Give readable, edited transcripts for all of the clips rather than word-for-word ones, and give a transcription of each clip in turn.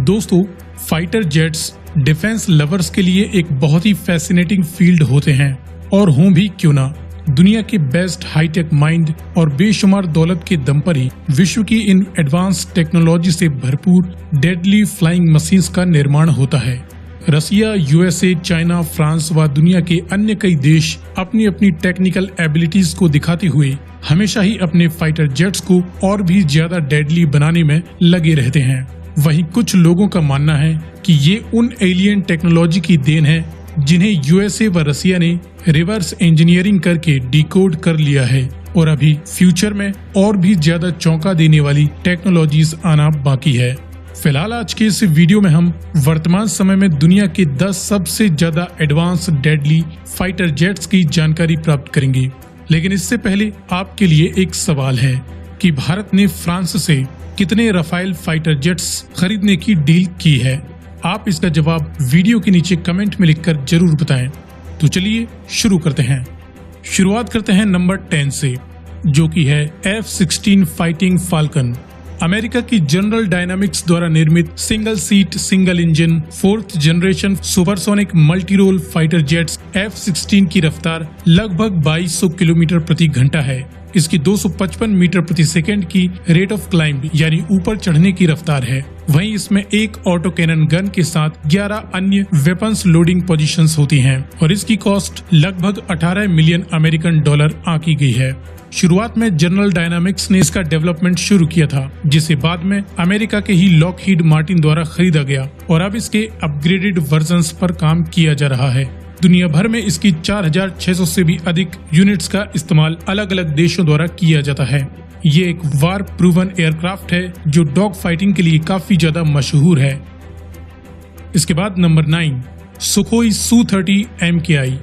दोस्तों, fighter jets defence lovers के लिए एक बहुत ही फैसिनेटिंग फील्ड होते हैं और हों भी क्यों ना। दुनिया के बेस्ट हाईटेक माइंड और बेशुमार दौलत के दम पर ही विश्व की इन एडवांस टेक्नोलॉजी से भरपूर डेडली फ्लाइंग मशीन्स का निर्माण होता है। रसिया, यूएसए, चाइना, फ्रांस व दुनिया के अन्य कई देश अपनी अपनी टेक्निकल एबिलिटीज को दिखाते हुए हमेशा ही अपने फाइटर जेट्स को और भी ज्यादा डेडली बनाने में लगे रहते हैं। वहीं कुछ लोगों का मानना है कि ये उन एलियन टेक्नोलॉजी की देन है जिन्हें यूएसए व रसिया ने रिवर्स इंजीनियरिंग करके डिकोड कर लिया है और अभी फ्यूचर में और भी ज्यादा चौंका देने वाली टेक्नोलॉजीज आना बाकी है। फिलहाल आज के इस वीडियो में हम वर्तमान समय में दुनिया के 10 सबसे ज्यादा एडवांस डेडली फाइटर जेट्स की जानकारी प्राप्त करेंगे। लेकिन इससे पहले आपके लिए एक सवाल है कि भारत ने फ्रांस से कितने राफेल फाइटर जेट्स खरीदने की डील की है। आप इसका जवाब वीडियो के नीचे कमेंट में लिखकर जरूर बताएं। तो चलिए शुरू करते हैं। शुरुआत करते हैं नंबर 10 से, जो कि है F-16 फाइटिंग फाल्कन। अमेरिका की जनरल डायनामिक्स द्वारा निर्मित single seat single engine 4th generation supersonic multi role fighter jets F-16 की रफ्तार लगभग 2200 किलोमीटर प्रति घंटा है। इसकी 255 मीटर प्रति सेकंड की रेट ऑफ क्लाइंब यानी ऊपर चढ़ने की रफ्तार है। वहीं इसमें एक ऑटो कैनन गन के साथ 11 अन्य वेपन्स लोडिंग पोजीशंस होती हैं और इसकी कॉस्ट लगभग 18 मिलियन अमेरिकन डॉलर आंकी गई है। शुरुआत में जनरल डायनामिक्स ने इसका डेवलपमेंट शुरू किया था, जिसे बाद में अमेरिका के ही लॉकहीड मार्टिन द्वारा खरीदा गया और अब इसके अपग्रेडेड वर्जन्स पर काम किया जा रहा है। दुनिया भर में इसकी 4600 से भी अधिक यूनिट्स का इस्तेमाल अलग अलग देशों द्वारा किया जाता है। ये एक वार प्रूवन एयरक्राफ्ट है जो डॉग फाइटिंग के लिए काफी ज्यादा मशहूर है। इसके बाद नंबर 9, सुखोई Su-30 MKI।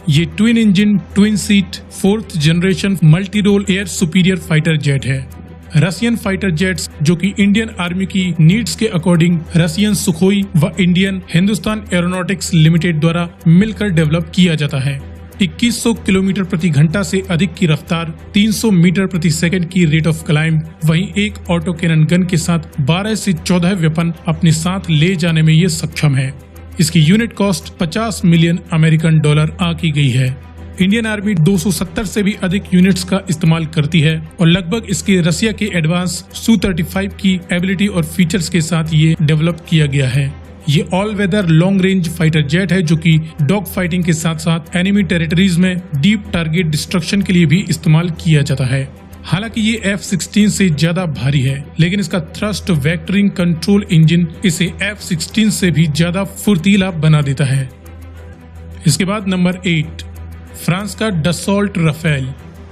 ये twin engine twin seat 4th generation multi role air superior fighter jet है। रसियन फाइटर जेट्स जो कि इंडियन आर्मी की नीड्स के अकॉर्डिंग रसियन सुखोई व इंडियन हिंदुस्तान एरोनॉटिक्स लिमिटेड द्वारा मिलकर डेवलप किया जाता है। 2100 किलोमीटर प्रति घंटा से अधिक की रफ्तार, 300 मीटर प्रति सेकंड की रेट ऑफ क्लाइंब, वहीं एक ऑटो कैनन गन के साथ 12 से 14 वेपन अपने साथ ले जाने में ये सक्षम है। इसकी unit cost 50 million American dollar आंकी गई है। इंडियन आर्मी 270 से भी अधिक यूनिट्स का इस्तेमाल करती है और लगभग इसके रसिया के एडवांस Su-35 की एबिलिटी और फीचर्स के साथ ये डेवलप किया गया है। ये all weather long range fighter jet है जो कि डॉग फाइटिंग के साथ साथ एनिमी टेरिटरीज में डीप टारगेट डिस्ट्रक्शन के लिए भी इस्तेमाल किया जाता है। हालांकि ये F-16 से ज्यादा भारी है, लेकिन इसका थ्रस्ट वेक्टरिंग कंट्रोल इंजन इसे F-16 से भी ज्यादा फुर्तीला बना देता है। इसके बाद नंबर 8, फ्रांस का डसॉल्ट राफेल।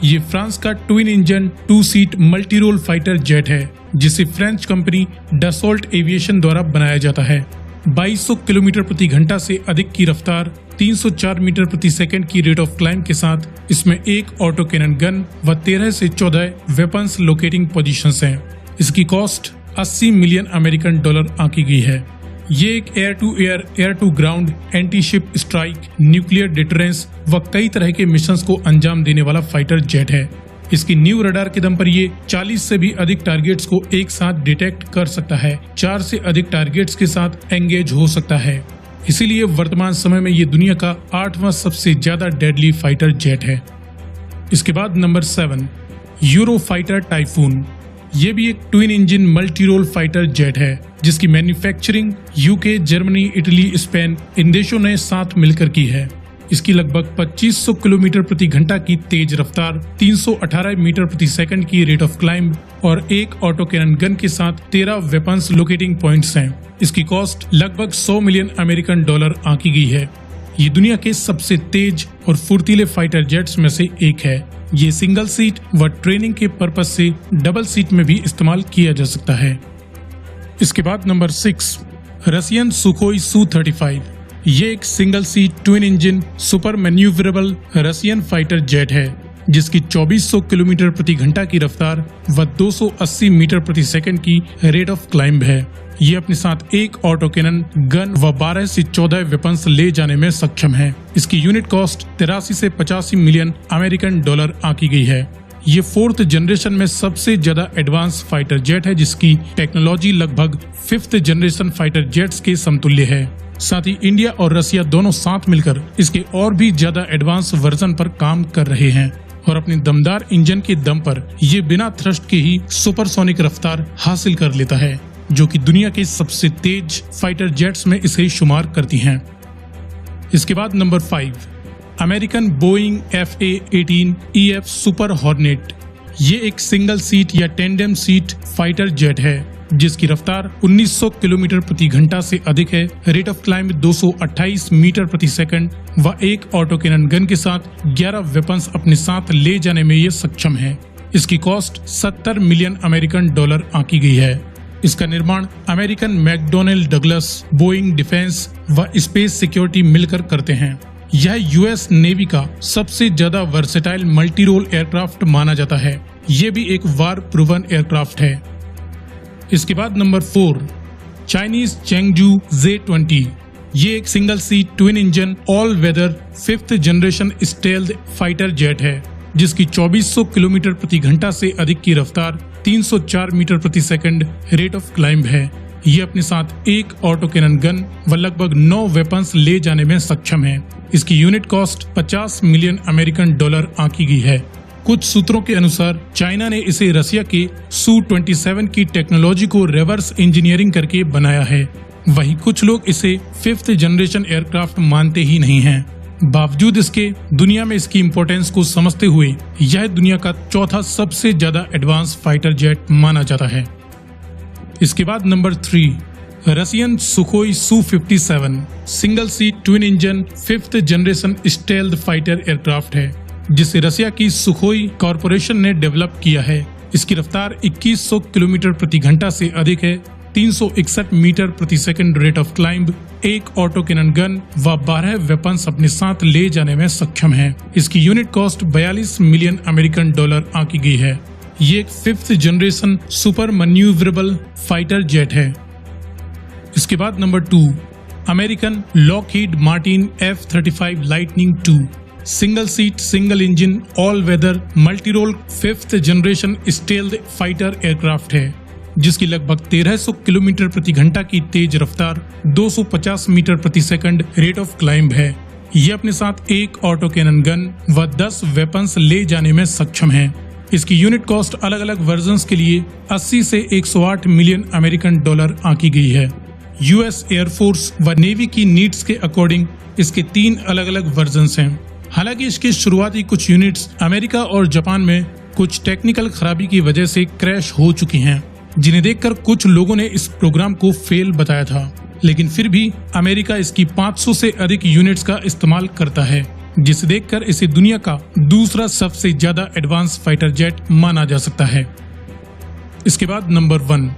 ये फ्रांस का twin engine 2 seat multi role fighter jet है जिसे फ्रेंच कंपनी डसॉल्ट एविएशन द्वारा बनाया जाता है। 2200 किलोमीटर प्रति घंटा से अधिक की रफ्तार, 304 मीटर प्रति सेकंड की रेट ऑफ क्लाइंब के साथ इसमें एक ऑटो कैनन गन व 13 से 14 वेपन्स लोकेटिंग पोजीशंस हैं। इसकी कॉस्ट 80 मिलियन अमेरिकन डॉलर आंकी गई है। ये एक air to air, air to ground, anti ship strike, nuclear deterrence व कई तरह के मिशंस को अंजाम देने वाला फाइटर जेट है। इसकी न्यू रडार के दम पर ये 40 से भी अधिक टारगेट्स को एक साथ डिटेक्ट कर सकता है, 4 से अधिक टारगेट्स के साथ एंगेज हो सकता है। इसीलिए वर्तमान समय में ये दुनिया का 8वां सबसे ज्यादा डेडली फाइटर जेट है। इसके बाद नंबर 7, यूरोफाइटर टाइफून। ये भी एक twin engine multi role fighter jet है जिसकी manufacturing UK, Germany, Italy, Spain इन देशों ने साथ मिलकर की है। इसकी लगभग 2500 किलोमीटर प्रति घंटा की तेज रफ्तार, 318 मीटर प्रति सेकंड की रेट ऑफ क्लाइंब और एक ऑटो कैनन गन के साथ 13 वेपन्स लोकेटिंग पॉइंट्स हैं। इसकी कॉस्ट लगभग 100 मिलियन अमेरिकन डॉलर आंकी गई है। ये दुनिया के सबसे तेज और फुर्तीले फाइटर जेट्स में से एक है। ये सिंगल सीट व ट्रेनिंग के पर्पज से डबल सीट में भी इस्तेमाल किया जा सकता है। इसके बाद नंबर 6, रसियन सुखोई Su-35। ये एक single seat twin engine super manoeuvrable Russian fighter jet है जिसकी 2400 किलोमीटर प्रति घंटा की रफ्तार व 280 मीटर प्रति सेकंड की रेट ऑफ क्लाइंब है। ये अपने साथ एक ऑटो कैनन गन व 12 से 14 वेपन्स ले जाने में सक्षम है। इसकी यूनिट कॉस्ट 83 से 85 मिलियन अमेरिकन डॉलर आंकी गई है। ये 4th जनरेशन में सबसे ज्यादा एडवांस फाइटर जेट है, जिसकी टेक्नोलॉजी लगभग 5th जनरेशन फाइटर जेट्स के समतुल्य है। साथ ही इंडिया और रसिया दोनों साथ मिलकर इसके और भी ज्यादा एडवांस वर्जन पर काम कर रहे हैं और अपने दमदार इंजन के दम पर ये बिना थ्रस्ट के ही सुपरसोनिक रफ्तार हासिल कर लेता है, जो कि दुनिया के सबसे तेज फाइटर जेट्स में इसे शुमार करती हैं। इसके बाद number 5, American Boeing FA-18EF super hornet. ये एक सिंगल सीट या टेंडेम सीट फाइटर जेट है जिसकी रफ्तार 1900 किलोमीटर प्रति घंटा से अधिक है। रेट ऑफ क्लाइंब 228 मीटर प्रति सेकंड व एक ऑटो कैनन गन के साथ 11 वेपन्स अपने साथ ले जाने में ये सक्षम है। इसकी कॉस्ट 70 मिलियन अमेरिकन डॉलर आंकी गई है। इसका निर्माण American McDonald Douglas, Boeing defence व स्पेस सिक्योरिटी मिलकर करते हैं। यह यूएस नेवी का सबसे ज्यादा वर्सेटाइल मल्टी रोल एयरक्राफ्ट माना जाता है। ये भी एक वार प्रूवन एयरक्राफ्ट है। इसके बाद नंबर 4, चाइनीज चेंगजू J-20। ये एक single seat twin engine all weather 5th generation stealth fighter jet है जिसकी 2400 किलोमीटर प्रति घंटा से अधिक की रफ्तार, 304 मीटर प्रति सेकंड रेट ऑफ क्लाइंब है। ये अपने साथ एक ऑटो कैनन गन व लगभग 9 वेपन्स ले जाने में सक्षम है। इसकी unit cost 50 million American dollar आंकी गई है। कुछ सूत्रों के अनुसार चाइना ने इसे रसिया के Su-27 की टेक्नोलॉजी को रिवर्स इंजीनियरिंग करके बनाया है। वहीं कुछ लोग इसे 5th जनरेशन एयरक्राफ्ट मानते ही नहीं हैं। बावजूद इसके दुनिया में इसकी इम्पोर्टेंस को समझते हुए यह दुनिया का चौथा सबसे ज्यादा एडवांस फाइटर जेट माना जाता है। इसके बाद number 3, Russian Sukhoi Su-57 single seat twin engine 5th generation stealth fighter aircraft है जिसे रसिया की सुखोई कॉरपोरेशन ने डेवलप किया है। इसकी रफ्तार 2100 किलोमीटर प्रति घंटा से अधिक है। 361 मीटर प्रति सेकंड रेट ऑफ क्लाइंब, एक ऑटो कैनन गन व 12 वेपन्स अपने साथ ले जाने में सक्षम है। इसकी unit cost 42 million American dollar आंकी गई है। ये एक 5th जनरेशन सुपर मैन्यूवरेबल फाइटर जेट है। इसके बाद number 2, American Lockheed Martin F-35 lightning II single seat single engine all weather multi role 5th generation stealth fighter aircraft है जिसकी लगभग 1300 किलोमीटर प्रति घंटा की तेज रफ्तार, 250 मीटर प्रति सेकंड रेट ऑफ क्लाइंब है। यह अपने साथ एक ऑटो कैनन गन व 10 वेपन्स ले जाने में सक्षम है। इसकी यूनिट कॉस्ट अलग अलग वर्जन्स के लिए 80 से 108 मिलियन अमेरिकन डॉलर आंकी गई है। यूएस एयरफोर्स व नेवी की नीड्स के अकॉर्डिंग इसके 3 अलग अलग वर्जन्स हैं। हालांकि इसकी शुरुआती कुछ यूनिट्स अमेरिका और जापान में कुछ टेक्निकल खराबी की वजह से क्रैश हो चुकी हैं, जिन्हें देखकर कुछ लोगों ने इस प्रोग्राम को फेल बताया था। लेकिन फिर भी अमेरिका इसकी 500 से अधिक यूनिट्स का इस्तेमाल करता है, जिसे देखकर इसे दुनिया का दूसरा सबसे ज्यादा एडवांस फाइटर जेट माना जा सकता है। इसके बाद नंबर 1,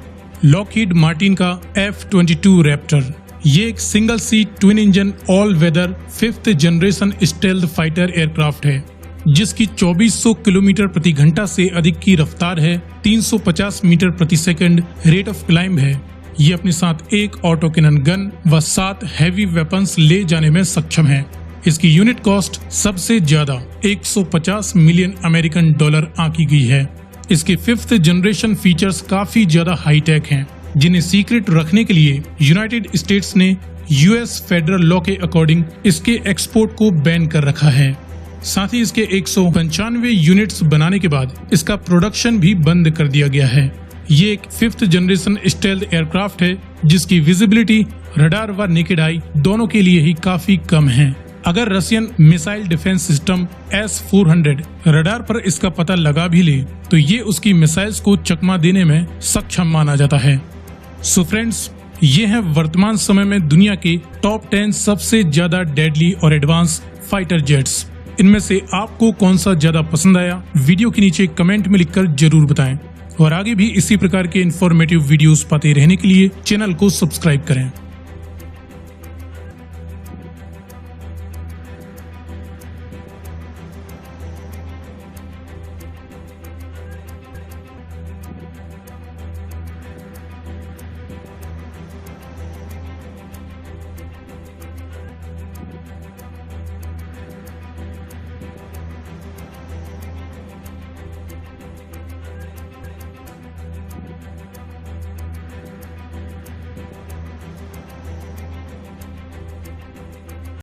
लॉकहीड मार्टिन का F-22 रैप्टर। ये एक single seat twin engine all weather 5th generation stealth fighter aircraft है जिसकी 2400 किलोमीटर प्रति घंटा से अधिक की रफ्तार है, 350 मीटर प्रति सेकंड रेट ऑफ क्लाइंब है। ये अपने साथ एक ऑटो कैनन गन व 7 हैवी वेपन्स ले जाने में सक्षम है। इसकी यूनिट कॉस्ट सबसे ज्यादा 150 मिलियन अमेरिकन डॉलर आंकी गई है। इसके 5th जनरेशन फीचर्स काफी ज्यादा हाईटेक हैं, जिन्हें सीक्रेट रखने के लिए यूनाइटेड स्टेट्स ने यूएस फेडरल लॉ के अकॉर्डिंग इसके एक्सपोर्ट को बैन कर रखा है। साथ ही इसके 195 यूनिट्स बनाने के बाद इसका प्रोडक्शन भी बंद कर दिया गया है। ये एक 5th जनरेशन स्टेल्थ एयरक्राफ्ट है जिसकी विजिबिलिटी रडार व नेकेड आई दोनों के लिए ही काफी कम है। अगर Russian missile defence system S-400 radar पर इसका पता लगा भी ले तो ये उसकी मिसाइल्स को चकमा देने में सक्षम माना जाता है। सो फ्रेंड्स, ये है वर्तमान समय में दुनिया के टॉप 10 सबसे ज्यादा डेडली और एडवांस फाइटर जेट्स। इनमें से आपको कौन सा ज्यादा पसंद आया, वीडियो के नीचे कमेंट में लिखकर जरूर बताएं और आगे भी इसी प्रकार के इंफॉर्मेटिव वीडियोस पाते रहने के लिए चैनल को सब्सक्राइब करें।